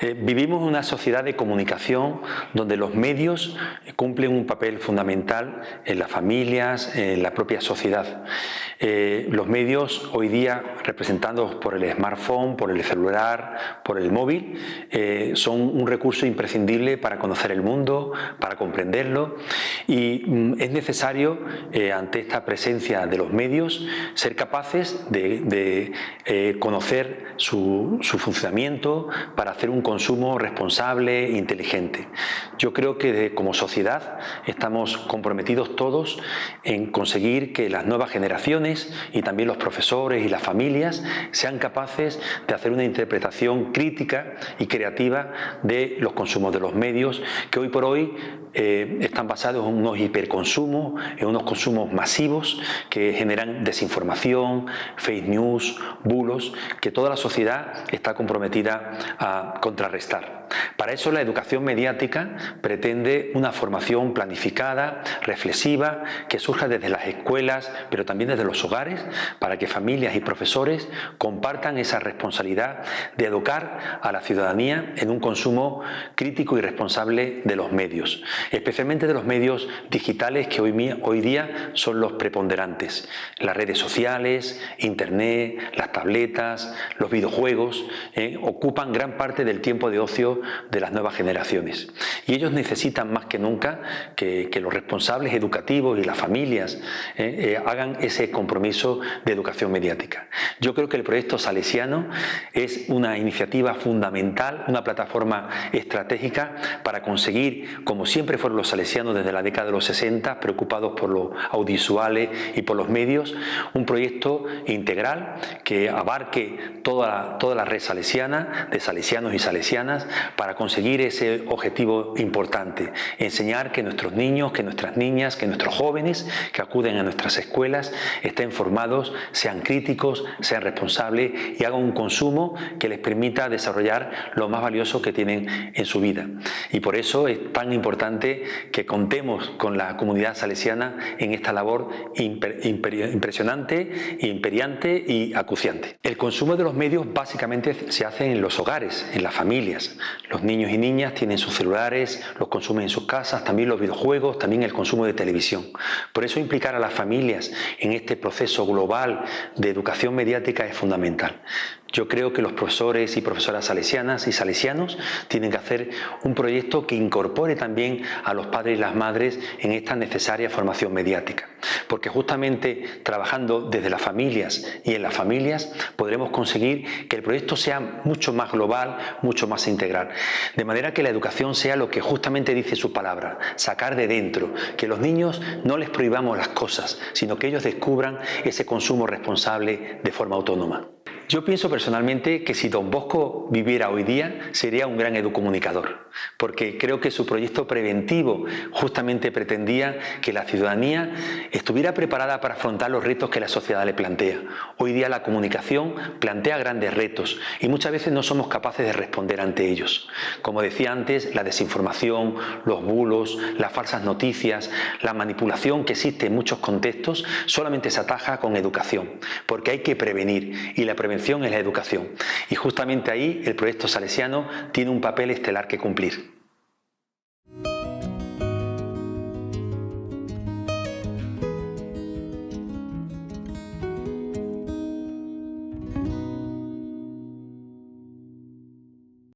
Vivimos en una sociedad de comunicación donde los medios cumplen un papel fundamental en las familias, en la propia sociedad. Los medios hoy día, representados por el smartphone, por el celular, por el móvil, son un recurso imprescindible para conocer el mundo, para comprenderlo, y es necesario, ante esta presencia de los medios, ser capaces de conocer su funcionamiento para hacer un consumo responsable e inteligente. Yo creo que como sociedad estamos comprometidos todos en conseguir que las nuevas generaciones y también los profesores y las familias sean capaces de hacer una interpretación crítica y creativa de los consumos de los medios, que hoy por hoy están basados en unos hiperconsumos, en unos consumos masivos que generan desinformación, fake news, bulos, que toda la sociedad está comprometida a contrarrestar. Para eso la educación mediática pretende una formación planificada, reflexiva, que surja desde las escuelas, pero también desde los hogares, para que familias y profesores compartan esa responsabilidad de educar a la ciudadanía en un consumo crítico y responsable de los medios, especialmente de los medios digitales que hoy día son los preponderantes. Las redes sociales, internet, las tabletas, los videojuegos ocupan gran parte del tiempo de ocio de las nuevas generaciones, y ellos necesitan más que nunca que los responsables educativos y las familias hagan ese compromiso de educación mediática. Yo creo que el proyecto salesiano es una iniciativa fundamental, una plataforma estratégica para conseguir, como siempre fueron los salesianos desde la década de los 60, preocupados por los audiovisuales y por los medios, un proyecto integral que abarque toda la red salesiana, de salesianos y salesianas, para conseguir ese objetivo importante: enseñar que nuestros niños, que nuestras niñas, que nuestros jóvenes que acuden a nuestras escuelas estén formados, sean críticos, sean responsables y hagan un consumo que les permita desarrollar lo más valioso que tienen en su vida. Y por eso es tan importante que contemos con la comunidad salesiana en esta labor impresionante, imperiante y acuciante. El consumo de los medios básicamente se hace en los hogares, en las familias. Los niños y niñas tienen sus celulares, los consumen en sus casas, también los videojuegos, también el consumo de televisión. Por eso implicar a las familias en este proceso global de educación mediática es fundamental. Yo creo que los profesores y profesoras salesianas y salesianos tienen que hacer un proyecto que incorpore también a los padres y las madres en esta necesaria formación mediática, porque justamente trabajando desde las familias y en las familias podremos conseguir que el proyecto sea mucho más global, mucho más integral, de manera que la educación sea lo que justamente dice su palabra: sacar de dentro, que los niños no les prohibamos las cosas, sino que ellos descubran ese consumo responsable de forma autónoma. Yo pienso personalmente que si Don Bosco viviera hoy día sería un gran educomunicador, porque creo que su proyecto preventivo justamente pretendía que la ciudadanía estuviera preparada para afrontar los retos que la sociedad le plantea. Hoy día la comunicación plantea grandes retos y muchas veces no somos capaces de responder ante ellos. Como decía antes, la desinformación, los bulos, las falsas noticias, la manipulación que existe en muchos contextos solamente se ataja con educación, porque hay que prevenir, y la prevención es la educación. Y justamente ahí el proyecto salesiano tiene un papel estelar que cumplir.